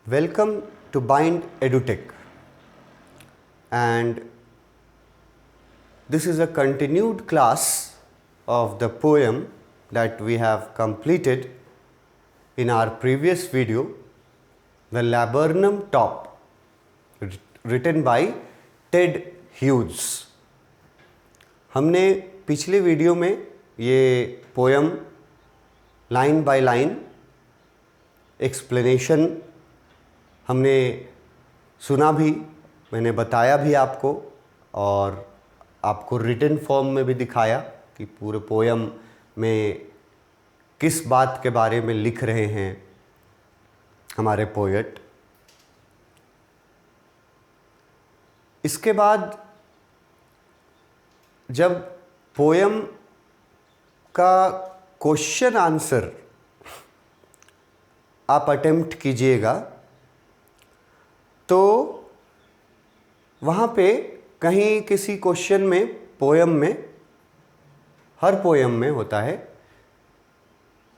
Welcome to Bind EduTech, and this is a continued class of the poem that we have completed in our previous video, The Laburnum Top, written by Ted Hughes. हमने पिछले video में ये poem line by line explanation हमने सुना भी, मैंने बताया भी आपको, और आपको रिटन फॉर्म में भी दिखाया कि पूरे पोयम में किस बात के बारे में लिख रहे हैं हमारे पोएट। इसके बाद जब पोयम का क्वेश्चन आंसर आप अटेम्प्ट कीजिएगा तो वहाँ पे कहीं किसी क्वेश्चन में, पोयम में, हर पोयम में होता है,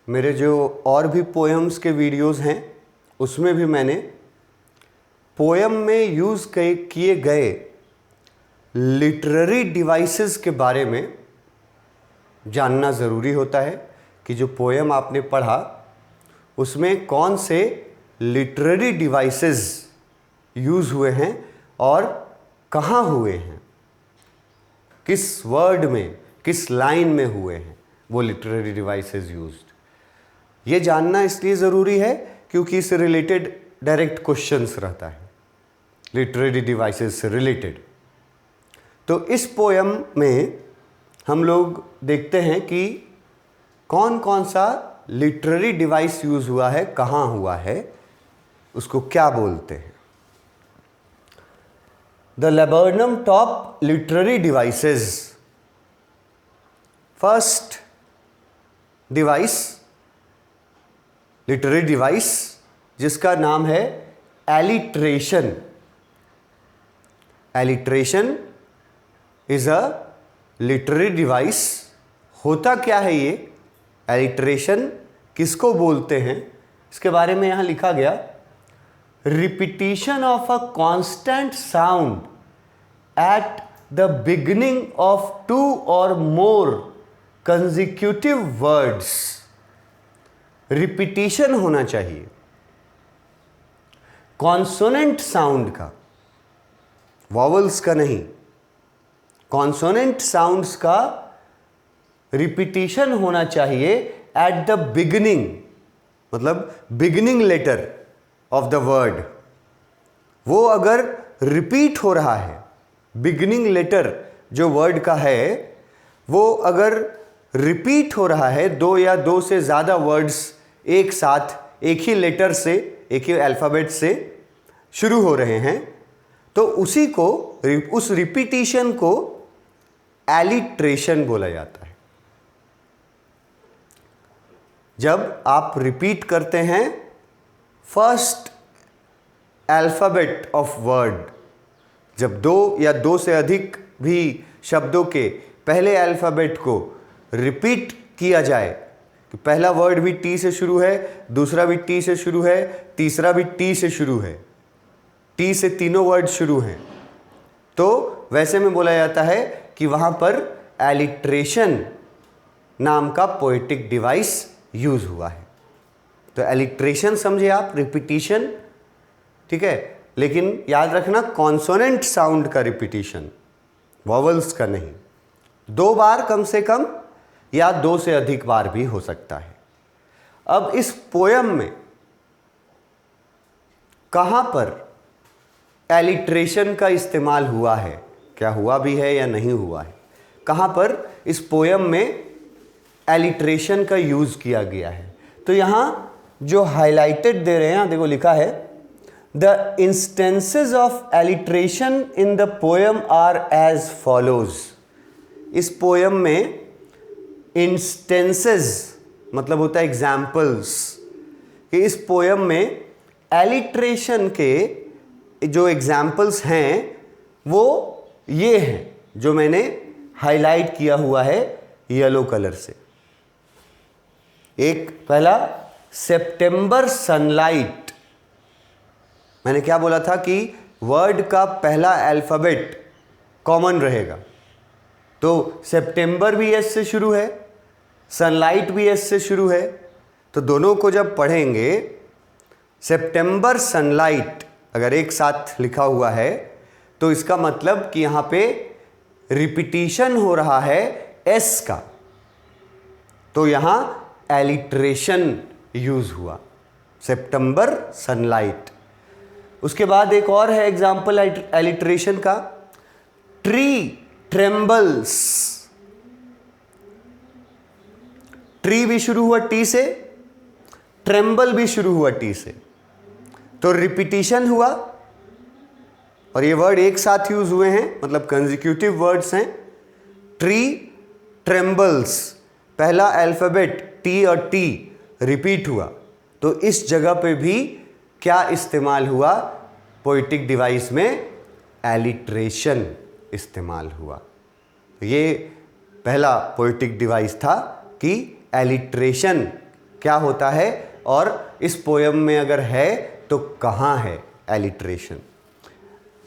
मेरे जो और भी पोयम्स के वीडियोस हैं उसमें भी मैंने पोयम में यूज़ किए गए लिटरेरी डिवाइसेस के बारे में जानना ज़रूरी होता है कि जो पोयम आपने पढ़ा उसमें कौन से लिटरेरी डिवाइसेस यूज़ हुए हैं और कहाँ हुए हैं, किस वर्ड में, किस लाइन में हुए हैं वो लिटरेरी डिवाइसेस यूज्ड। ये जानना इसलिए ज़रूरी है क्योंकि इससे रिलेटेड डायरेक्ट क्वेश्चंस रहता है, लिटरेरी डिवाइसेस से रिलेटेड। तो इस पोयम में हम लोग देखते हैं कि कौन कौन सा लिटरेरी डिवाइस यूज़ हुआ है, कहाँ हुआ है, उसको क्या बोलते हैं। The Laburnum Top Literary Devices. First device, literary device, जिसका नाम है alliteration. Alliteration is a literary device. होता क्या है ये alliteration, किसको बोलते हैं, इसके बारे में यहाँ लिखा गया, repetition of a constant sound at the beginning of two or more consecutive words. Repetition होना चाहिए कॉन्सोनेंट साउंड का, वॉवल्स का नहीं, कॉन्सोनेंट साउंड्स का रिपीटिशन होना चाहिए एट द बिगिनिंग, मतलब beginning letter of the word. वो अगर रिपीट हो रहा है, बिगिनिंग लेटर जो वर्ड का है वो अगर रिपीट हो रहा है, दो या दो से ज़्यादा वर्ड्स एक साथ एक ही लेटर से, एक ही अल्फ़ाबेट से शुरू हो रहे हैं, तो उसी को, उस रिपीटिशन को एलिट्रेशन बोला जाता है। जब आप रिपीट करते हैं फर्स्ट अल्फ़ाबेट ऑफ वर्ड, जब दो या दो से अधिक भी शब्दों के पहले अल्फ़ाबेट को रिपीट किया जाए, कि पहला वर्ड भी टी से शुरू है, दूसरा भी टी से शुरू है, तीसरा भी टी से शुरू है, टी से तीनों वर्ड शुरू हैं, तो वैसे में बोला जाता है कि वहाँ पर एलिट्रेशन नाम का पोएटिक डिवाइस यूज़ हुआ है। तो एलिट्रेशन समझे आप, रिपीटिशन, ठीक है, लेकिन याद रखना कॉन्सोनेंट साउंड का रिपीटिशन, वॉवल्स का नहीं। दो बार कम से कम या दो से अधिक बार भी हो सकता है। अब इस पोयम में कहाँ पर एलिट्रेशन का इस्तेमाल हुआ है, क्या हुआ भी है या नहीं हुआ है, कहाँ पर इस पोयम में एलिट्रेशन का यूज़ किया गया है, तो यहाँ जो हाईलाइटेड दे रहे हैं, देखो लिखा है, the instances of alliteration in the poem are as follows. इस पोयम में इंस्टेंसेस मतलब होता है एग्जाम्पल्स, कि इस पोयम में एलिट्रेशन के जो एग्जाम्पल्स हैं वो ये हैं जो मैंने हाईलाइट किया हुआ है येलो कलर से। एक पहला, सेप्टेम्बर सनलाइट, मैंने क्या बोला था कि वर्ड का पहला अल्फ़ाबेट कॉमन रहेगा। तो सितंबर भी एस से शुरू है, सनलाइट भी एस से शुरू है, तो दोनों को जब पढ़ेंगे सितंबर सनलाइट अगर एक साथ लिखा हुआ है तो इसका मतलब कि यहाँ पे रिपीटिशन हो रहा है एस का, तो यहाँ एलिट्रेशन यूज हुआ, सितंबर सनलाइट। उसके बाद एक और है एग्जाम्पल एलिट्रेशन का, ट्री ट्रेम्बल्स। ट्री भी शुरू हुआ टी से, ट्रेम्बल भी शुरू हुआ टी से, तो रिपीटिशन हुआ और ये वर्ड एक साथ यूज हुए हैं, मतलब कंसेक्यूटिव वर्ड्स हैं। ट्री ट्रेम्बल्स, पहला अल्फाबेट टी और टी रिपीट हुआ, तो इस जगह पे भी क्या इस्तेमाल हुआ, पोएटिक डिवाइस में एलिट्रेशन इस्तेमाल हुआ। तो ये पहला पोएटिक डिवाइस था कि एलिट्रेशन क्या होता है और इस पोयम में अगर है तो कहाँ है एलिट्रेशन।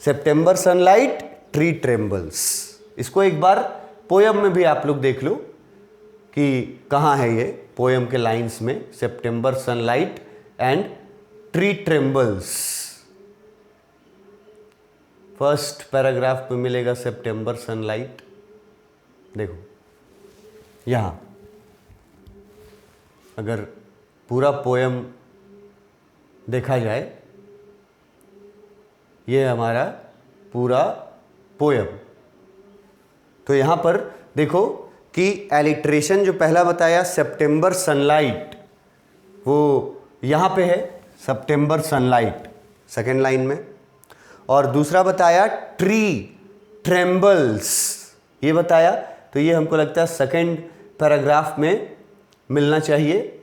सितंबर सनलाइट, ट्री ट्रेम्बल्स, इसको एक बार पोयम में भी आप लोग देख लो कि कहाँ है ये पोयम के लाइंस में, September sunlight and tree trembles. First paragraph में मिलेगा सितंबर सनलाइट, देखो यहाँ अगर पूरा पोयम देखा जाए, ये हमारा पूरा पोयम, तो यहाँ पर देखो कि एलिट्रेशन जो पहला बताया सितंबर सनलाइट, वो यहाँ पे है सितंबर सनलाइट सेकेंड लाइन में, और दूसरा बताया ट्री ट्रेम्बल्स, ये बताया, तो ये हमको लगता है सेकेंड पैराग्राफ में मिलना चाहिए।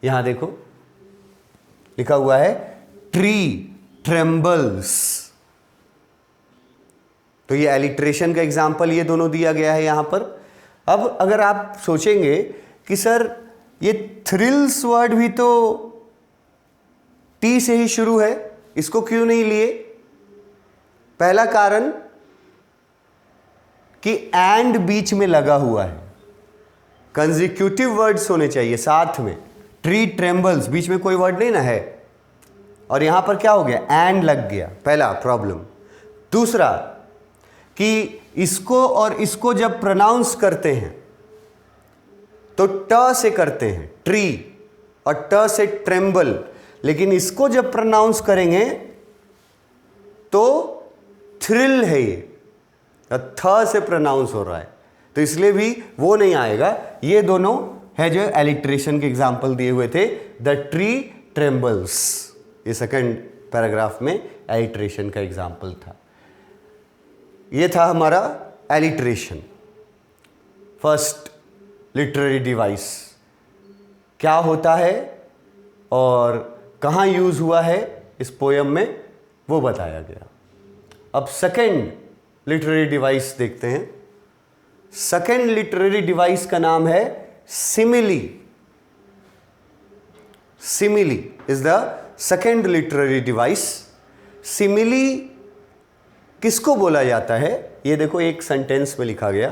यहां देखो लिखा हुआ है ट्री ट्रेम्बल्स, तो ये एलिट्रेशन का एग्जाम्पल ये दोनों दिया गया है यहां पर। अब अगर आप सोचेंगे कि सर ये थ्रिल्स वर्ड भी तो टी से ही शुरू है, इसको क्यों नहीं लिए? पहला कारण कि एंड बीच में लगा हुआ है, कंसेक्यूटिव वर्ड्स होने चाहिए साथ में। ट्री ट्रेम्बल्स बीच में कोई वर्ड नहीं ना है, और यहां पर क्या हो गया, एंड लग गया, पहला प्रॉब्लम। दूसरा कि इसको और इसको जब प्रोनाउंस करते हैं तो ट से करते हैं ट्री और ट से ट्रेम्बल, लेकिन इसको जब प्रोनाउंस करेंगे तो थ्रिल है, ये थ से प्रोनाउंस हो रहा है, तो इसलिए भी वो नहीं आएगा। ये दोनों है जो एलिट्रेशन के एग्जाम्पल दिए हुए थे, द ट्री ट्रेम्बल्स, ये सेकंड पैराग्राफ में एलिट्रेशन का एग्जाम्पल था। ये था हमारा एलिट्रेशन, फर्स्ट लिटरेरी डिवाइस, क्या होता है और कहाँ यूज हुआ है इस पोयम में वो बताया गया। अब सेकंड लिटरेरी डिवाइस देखते हैं। सेकंड लिटरेरी डिवाइस का नाम है simile. Simile is the second literary device. Simile किसको बोला जाता है, ये देखो एक सेंटेंस में लिखा गया,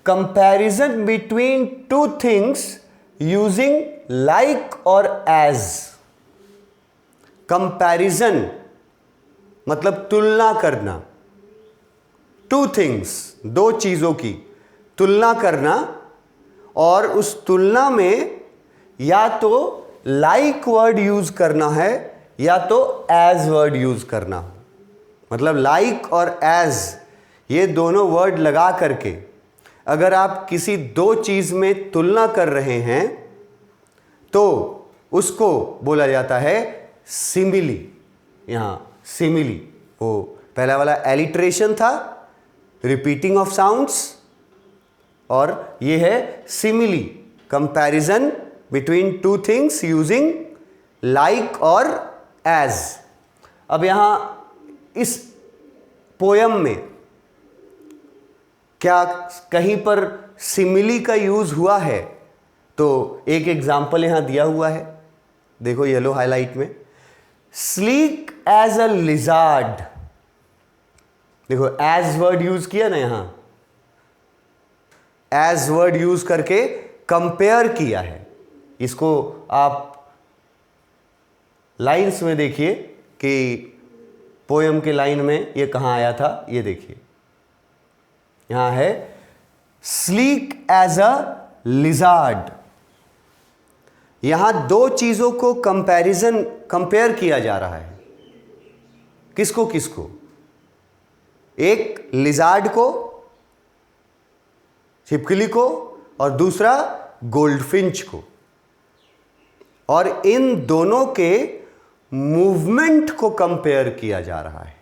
comparison between two things using like और एज। कंपैरिजन मतलब तुलना करना, टू थिंग्स, दो चीजों की तुलना करना, और उस तुलना में या तो लाइक वर्ड यूज करना है या तो एज वर्ड यूज करना हो। मतलब लाइक और एज ये दोनों वर्ड लगा करके अगर आप किसी दो चीज में तुलना कर रहे हैं तो उसको बोला जाता है सिमिली। यहां सिमिली, वो पहला वाला एलिट्रेशन था, रिपीटिंग ऑफ साउंड्स, और ये है simile, comparison between two things using like और एज। अब यहां इस पोयम में क्या कहीं पर सिमिली का यूज हुआ है? तो एक एग्जाम्पल यहां दिया हुआ है, देखो येलो हाईलाइट में, स्लीक एज अ लिजार्ड, देखो एज वर्ड यूज किया ना, यहां एज वर्ड यूज करके कंपेयर किया है। इसको आप लाइंस में देखिए कि पोयम के लाइन में ये कहां आया था, ये देखिए यहां है स्लीक एज अ लिजार्ड। यहां दो चीजों को कंपेयर किया जा रहा है। किसको किसको? एक लिजार्ड को, छिपकली को, और दूसरा गोल्डफिंच को। और इन दोनों के मूवमेंट को कंपेयर किया जा रहा है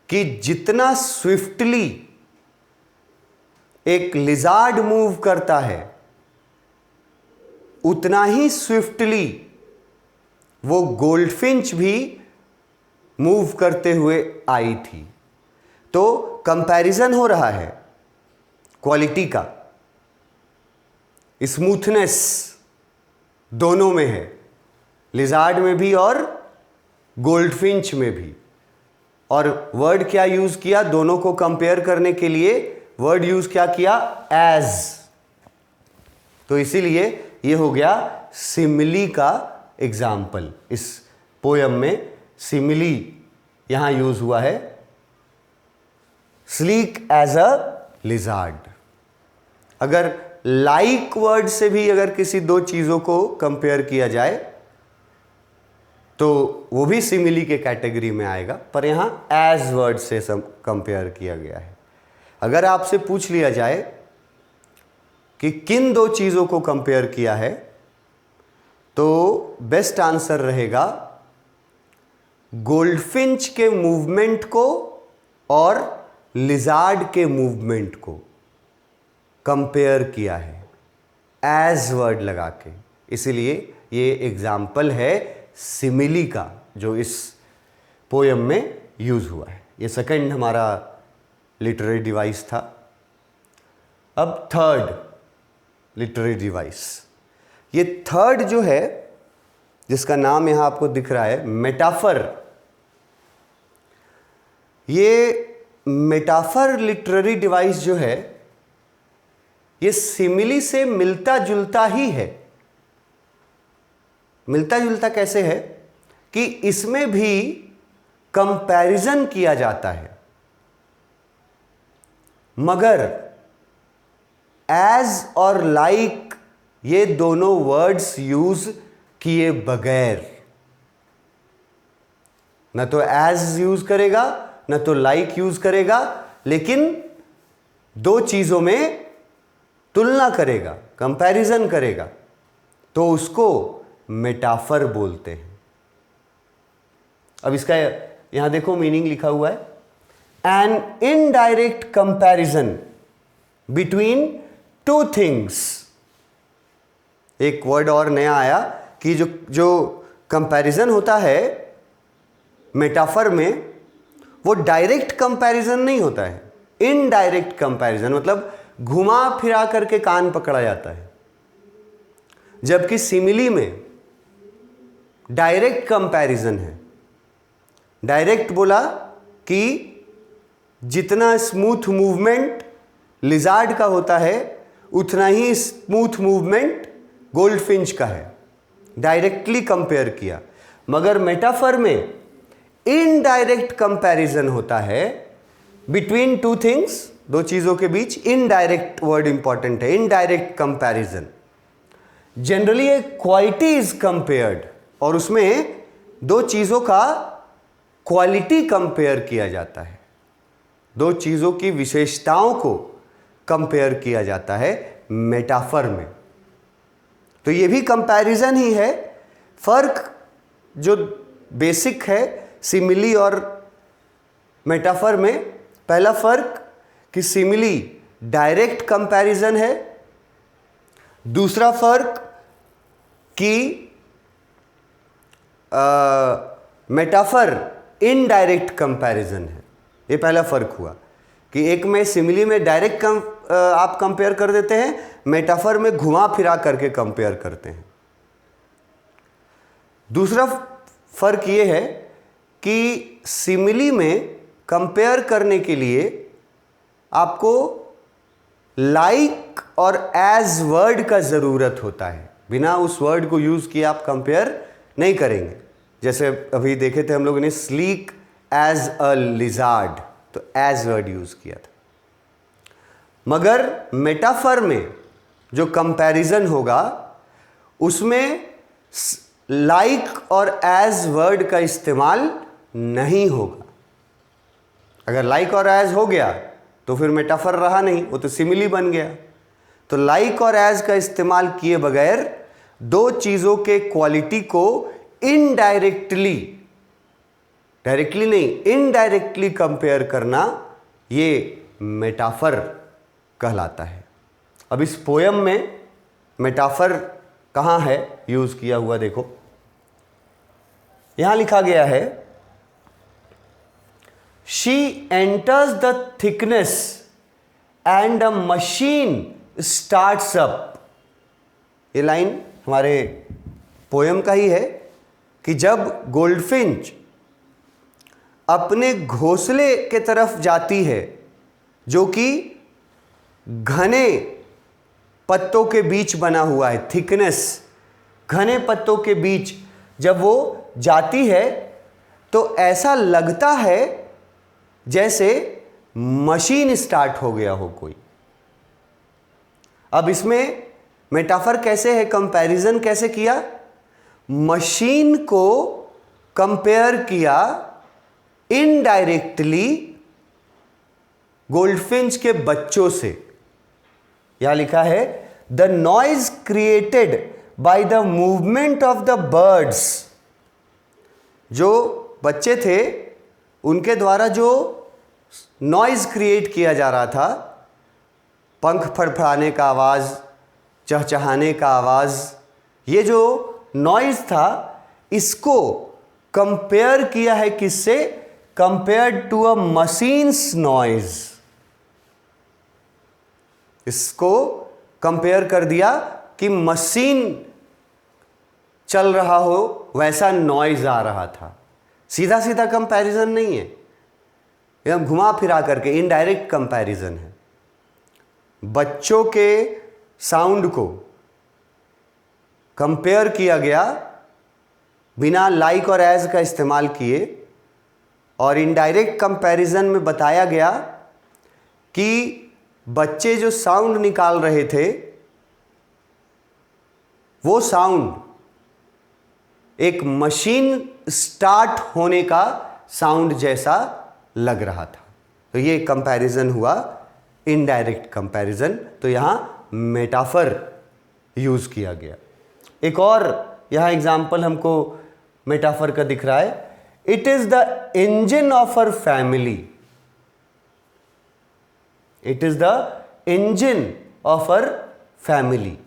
कि जितना स्विफ्टली एक लिजार्ड मूव करता है उतना ही स्विफ्टली वो गोल्डफिंच भी मूव करते हुए आई थी। तो कंपैरिजन हो रहा है क्वालिटी का, स्मूथनेस दोनों में है, लिजार्ड में भी और गोल्डफिंच में भी। और वर्ड क्या यूज किया दोनों को कंपेयर करने के लिए? वर्ड यूज क्या किया? एज। तो इसीलिए ये हो गया सिमिली का एग्जाम्पल। इस पोयम में सिमिली यहां यूज हुआ है, स्लीक एज अ लिजार्ड। अगर लाइक वर्ड से भी अगर किसी दो चीजों को कंपेयर किया जाए तो वो भी सिमिली के कैटेगरी में आएगा, पर यहां एज वर्ड से कंपेयर किया गया है। अगर आपसे पूछ लिया जाए कि किन दो चीजों को कंपेयर किया है, तो बेस्ट आंसर रहेगा गोल्डफिंच के मूवमेंट को और लिजार्ड के मूवमेंट को कंपेयर किया है एज वर्ड लगा के। इसीलिए ये एग्जाम्पल है सिमिली का जो इस पोयम में यूज हुआ है। ये सेकंड हमारा लिटरेरी डिवाइस था। अब थर्ड लिटरेरी डिवाइस, ये थर्ड जो है जिसका नाम यहां आपको दिख रहा है मेटाफर। ये मेटाफर लिटरेरी डिवाइस जो है ये सिमिली से मिलता जुलता ही है। मिलता जुलता कैसे है कि इसमें भी कंपैरिजन किया जाता है, मगर एज और लाइक ये दोनों वर्ड्स यूज किए बगैर। न तो एज यूज करेगा न तो लाइक यूज करेगा, लेकिन दो चीजों में तुलना करेगा, कंपैरिजन करेगा, तो उसको मेटाफर बोलते हैं। अब इसका यहां देखो मीनिंग लिखा हुआ है, an indirect comparison between two things. एक वर्ड और नया आया कि जो कंपैरिजन होता है मेटाफर में, वो डायरेक्ट कंपैरिजन नहीं होता है, इनडायरेक्ट कंपैरिजन, मतलब घुमा फिरा करके कान पकड़ा जाता है। जबकि सिमिली में डायरेक्ट कंपैरिजन है। डायरेक्ट बोला कि जितना स्मूथ मूवमेंट लिजार्ड का होता है उतना ही स्मूथ मूवमेंट गोल्डफिंच का है, डायरेक्टली कंपेयर किया। मगर मेटाफर में इनडायरेक्ट कंपैरिजन होता है बिटवीन टू थिंग्स, दो चीजों के बीच। इनडायरेक्ट वर्ड इंपॉर्टेंट है, indirect comparison. Generally A quality is compared, और उसमें दो चीजों का क्वालिटी कंपेयर किया जाता है, दो चीजों की विशेषताओं को कंपेयर किया जाता है मेटाफर में। तो ये भी कंपैरिजन ही है। फर्क जो बेसिक है सिमिली और मेटाफर में, पहला फर्क कि सिमिली डायरेक्ट कंपैरिजन है, दूसरा फर्क कि मेटाफर इनडायरेक्ट कंपैरिजन है। ये पहला फर्क हुआ कि एक में सिमिली में डायरेक्ट आप कंपेयर कर देते हैं, मेटाफर में घुमा फिरा करके कंपेयर करते हैं। दूसरा फर्क ये है कि सिमिली में कंपेयर करने के लिए आपको लाइक और एज वर्ड का ज़रूरत होता है। बिना उस वर्ड को यूज़ किए आप कंपेयर नहीं करेंगे। जैसे अभी देखे थे हम लोगों ने स्लीक एज अ लिजार्ड, तो एज वर्ड यूज़ किया था। मगर मेटाफर में जो कंपैरिजन होगा उसमें लाइक और एज वर्ड का इस्तेमाल नहीं होगा। अगर लाइक और एज हो गया तो फिर मेटाफर रहा नहीं, वो तो सिमिली बन गया। तो लाइक और एज का इस्तेमाल किए बगैर दो चीज़ों के क्वालिटी को इनडायरेक्टली, डायरेक्टली नहीं, इनडायरेक्टली कंपेयर करना, ये मेटाफर कहलाता है। अब इस पोयम में मेटाफर कहाँ है यूज़ किया हुआ, देखो यहां लिखा गया है, she enters the thickness and a machine starts up. ये लाइन हमारे पोयम का ही है कि जब गोल्डफिंच अपने घोंसले के तरफ जाती है जो कि घने पत्तों के बीच बना हुआ है, थिकनेस, घने पत्तों के बीच जब वो जाती है तो ऐसा लगता है जैसे मशीन स्टार्ट हो गया हो कोई। अब इसमें मेटाफर कैसे है, कंपैरिजन कैसे किया? मशीन को कंपेयर किया इनडायरेक्टली गोल्डफिंच के बच्चों से। यहां लिखा है the noise created by the movement of the birds. जो बच्चे थे उनके द्वारा जो नॉइज क्रिएट किया जा रहा था, पंख फड़फड़ाने का आवाज़, चहचहाने का आवाज़, ये जो नॉइज था इसको कंपेयर किया है किससे? Compared to a machines noise. इसको कंपेयर कर दिया कि मशीन चल रहा हो वैसा नॉइज आ रहा था। सीधा सीधा कंपैरिजन नहीं है, एकदम घुमा फिरा करके इनडायरेक्ट कंपैरिजन है। बच्चों के साउंड को कंपेयर किया गया बिना लाइक और एज का इस्तेमाल किए, और इनडायरेक्ट कंपैरिजन में बताया गया कि बच्चे जो साउंड निकाल रहे थे वो साउंड एक मशीन स्टार्ट होने का साउंड जैसा लग रहा था। तो ये कंपैरिजन हुआ इनडायरेक्ट कंपैरिजन। तो यहां मेटाफर यूज किया गया। एक और यहां एग्जाम्पल हमको मेटाफर का दिख रहा है, it is the engine of our family. It is the engine of our family.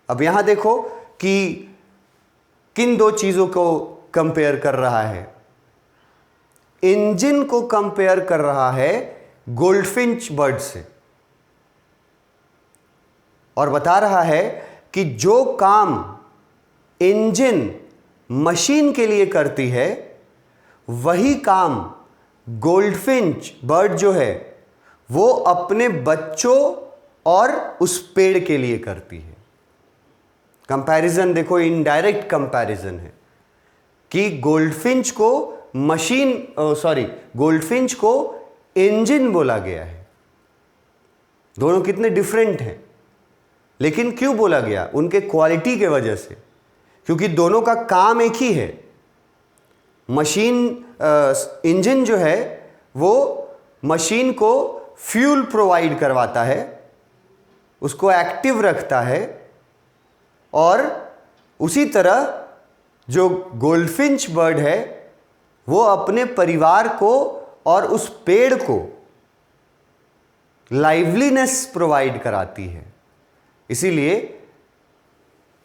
अब यहां देखो कि किन दो चीजों को कंपेयर कर रहा है। इंजन को कंपेयर कर रहा है गोल्डफिंच बर्ड से, और बता रहा है कि जो काम इंजन मशीन के लिए करती है वही काम गोल्डफिंच बर्ड जो है वो अपने बच्चों और उस पेड़ के लिए करती है। कंपैरिजन देखो, इनडायरेक्ट कंपैरिजन है कि गोल्डफिंच को गोल्डफिंच को इंजन बोला गया है। दोनों कितने डिफरेंट हैं, लेकिन क्यों बोला गया? उनके क्वालिटी के वजह से, क्योंकि दोनों का काम एक ही है। मशीन इंजन जो है वो मशीन को फ्यूल प्रोवाइड करवाता है, उसको एक्टिव रखता है, और उसी तरह जो गोल्डफिंच बर्ड है वो अपने परिवार को और उस पेड़ को लाइवलीनेस प्रोवाइड कराती है। इसीलिए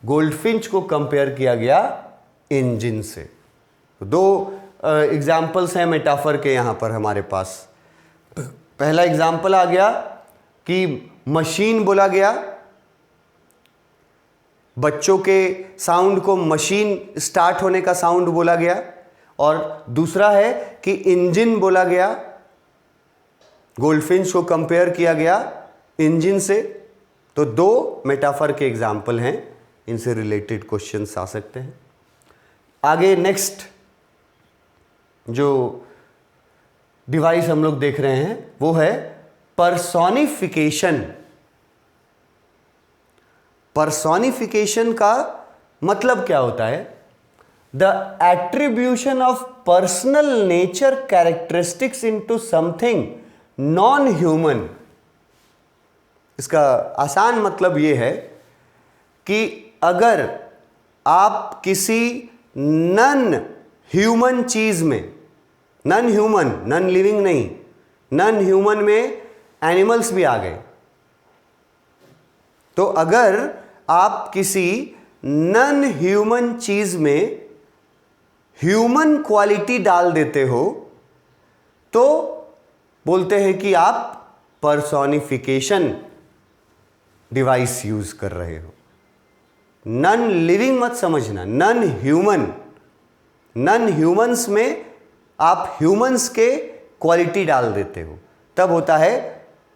गोल्डफिंच को कंपेयर किया गया इंजन से। तो दो एग्जाम्पल्स हैं मेटाफर के यहां पर हमारे पास। पहला एग्जाम्पल आ गया कि मशीन बोला गया, बच्चों के साउंड को मशीन स्टार्ट होने का साउंड बोला गया। और दूसरा है कि इंजन बोला गया, गोल्डफिंच को कंपेयर किया गया इंजन से। तो दो मेटाफर के एग्जाम्पल हैं, इनसे रिलेटेड क्वेश्चंस आ सकते हैं। आगे नेक्स्ट जो डिवाइस हम लोग देख रहे हैं वो है पर्सोनिफिकेशन। पर्सोनिफिकेशन का मतलब क्या होता है? The attribution of personal nature characteristics into something non human. इसका आसान मतलब ये है कि अगर आप किसी नन ह्यूमन चीज में, नन ह्यूमन, नन लिविंग नहीं, नन ह्यूमन में एनिमल्स भी आ गए, तो अगर आप किसी नन ह्यूमन चीज में ह्यूमन क्वालिटी डाल देते हो तो बोलते हैं कि आप पर्सोनिफिकेशन डिवाइस यूज कर रहे हो। नन लिविंग मत समझना, नन ह्यूमन। नन ह्यूमंस में आप ह्यूमंस के क्वालिटी डाल देते हो, तब होता है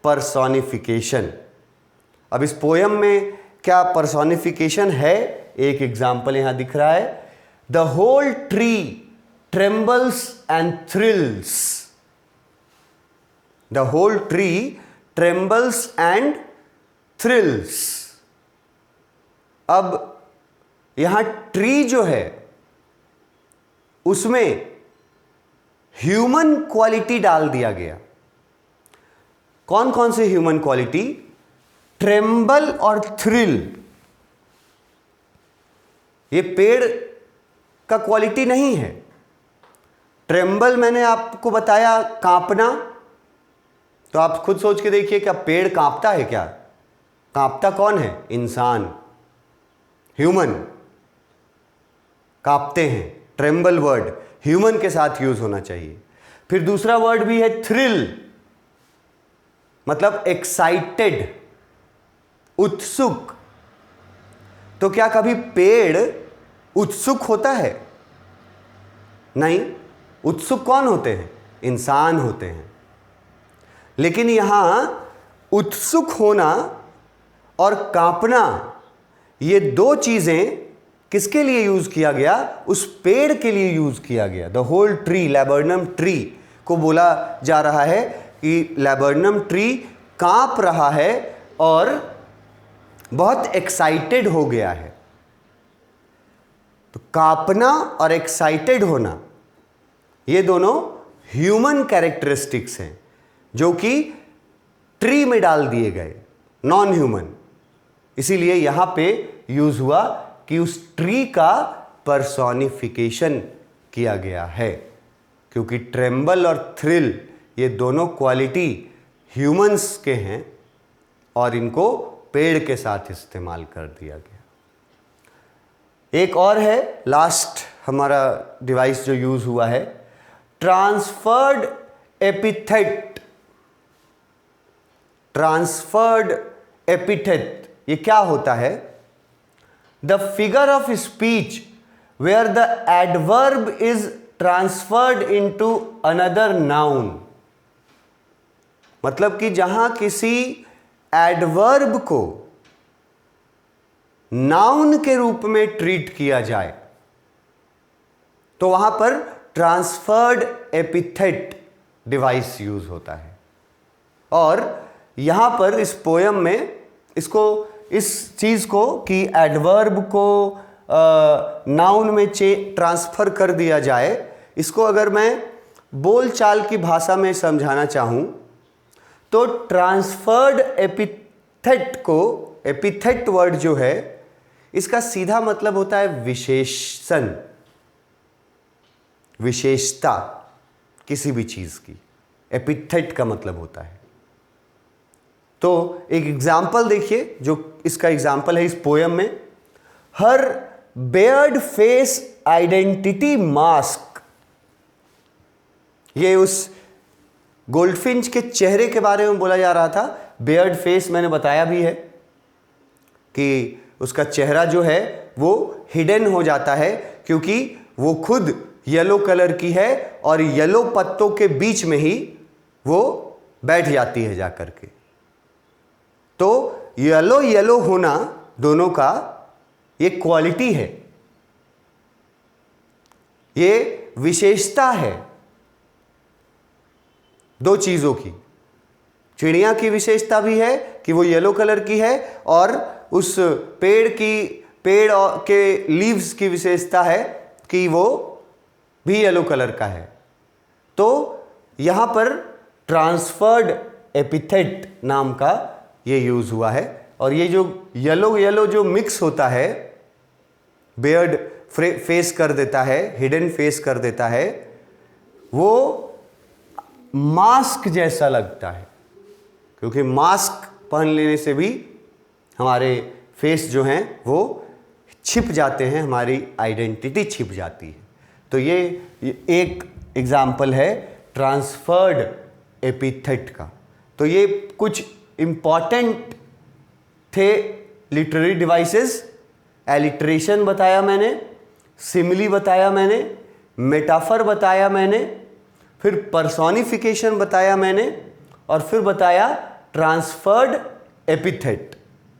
पर्सोनिफिकेशन। अब इस पोयम में क्या पर्सोनिफिकेशन है? एक एग्जाम्पल यहां दिख रहा है। The whole tree trembles and thrills. The whole tree trembles and thrills. अब यहां ट्री जो है उसमें ह्यूमन क्वालिटी डाल दिया गया। कौन कौन से ह्यूमन क्वालिटी? ट्रेम्बल और थ्रिल। ये पेड़ का क्वालिटी नहीं है। ट्रेम्बल मैंने आपको बताया कांपना, तो आप खुद सोच के देखिए, क्या पेड़ कांपता है? क्या कांपता कौन है? इंसान, ह्यूमन कांपते हैं। ट्रेम्बल वर्ड ह्यूमन के साथ यूज होना चाहिए। फिर दूसरा वर्ड भी है थ्रिल, मतलब एक्साइटेड, उत्सुक। तो क्या कभी पेड़ उत्सुक होता है? नहीं। उत्सुक कौन होते हैं? इंसान होते हैं। लेकिन यहां उत्सुक होना और कांपना, ये दो चीजें किसके लिए यूज किया गया? उस पेड़ के लिए यूज किया गया। The whole tree, laburnum tree को बोला जा रहा है कि लैबर्नम ट्री कांप रहा है और बहुत एक्साइटेड हो गया है। तो कांपना और एक्साइटेड होना, ये दोनों ह्यूमन कैरेक्टरिस्टिक्स हैं जो कि ट्री में डाल दिए गए, नॉन ह्यूमन। इसीलिए यहां पे यूज हुआ कि उस ट्री का पर्सोनिफिकेशन किया गया है, क्योंकि ट्रेम्बल और थ्रिल ये दोनों क्वालिटी ह्यूमंस के हैं और इनको पेड़ के साथ इस्तेमाल कर दिया गया। एक और है, लास्ट हमारा डिवाइस जो यूज हुआ है, ट्रांसफर्ड एपिथेट। ट्रांसफर्ड एपिथेट ये क्या होता है? The figure of speech where the adverb is transferred into another noun. मतलब कि जहां किसी एडवर्ब को नाउन के रूप में ट्रीट किया जाए तो वहां पर ट्रांसफर्ड एपिथेट डिवाइस यूज होता है। और यहां पर इस पोयम में इसको, इस चीज को कि एडवर्ब को नाउन में ट्रांसफर कर दिया जाए, इसको अगर मैं बोलचाल की भाषा में समझाना चाहूं तो ट्रांसफर्ड एपिथेट को, एपिथेट वर्ड जो है इसका सीधा मतलब होता है विशेषण, विशेषता किसी भी चीज की एपिथेट का मतलब होता है। तो एक एग्जाम्पल देखिए, जो इसका एग्जाम्पल है इस पोयम में, हर बेयर्ड फेस आइडेंटिटी मास्क। ये उस गोल्डफिंच के चेहरे के बारे में बोला जा रहा था। बेयर्ड फेस मैंने बताया भी है कि उसका चेहरा जो है वो हिडन हो जाता है, क्योंकि वो खुद येलो कलर की है और येलो पत्तों के बीच में ही वो बैठ जाती है जाकर के। तो येलो येलो होना दोनों का ये क्वालिटी है, ये विशेषता है दो चीजों की। चिड़िया की विशेषता भी है कि वो येलो कलर की है, और उस पेड़ के लीव्स की विशेषता है कि वो भी येलो कलर का है। तो यहां पर ट्रांसफर्ड एपिथेट नाम का ये यूज हुआ है। और ये जो येलो येलो जो मिक्स होता है, बेयर्ड फेस कर देता है, हिडन फेस कर देता है, वो मास्क जैसा लगता है, क्योंकि मास्क पहन लेने से भी हमारे फेस जो हैं वो छिप जाते हैं, हमारी आइडेंटिटी छिप जाती है। तो ये एक एग्जाम्पल है ट्रांसफर्ड एपिथेट का। तो ये कुछ इंपॉर्टेंट थे लिटरेरी डिवाइसेस। एलिट्रेशन बताया मैंने, सिमिली बताया मैंने, मेटाफर बताया मैंने, फिर पर्सोनिफिकेशन बताया मैंने, और फिर बताया ट्रांसफर्ड एपिथेट।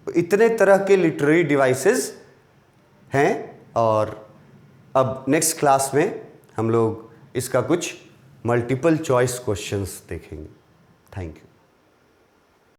इतने तरह के लिटरेरी डिवाइसेस हैं। और अब नेक्स्ट क्लास में हम लोग इसका कुछ मल्टीपल चॉइस क्वेश्चंस देखेंगे। Thank you.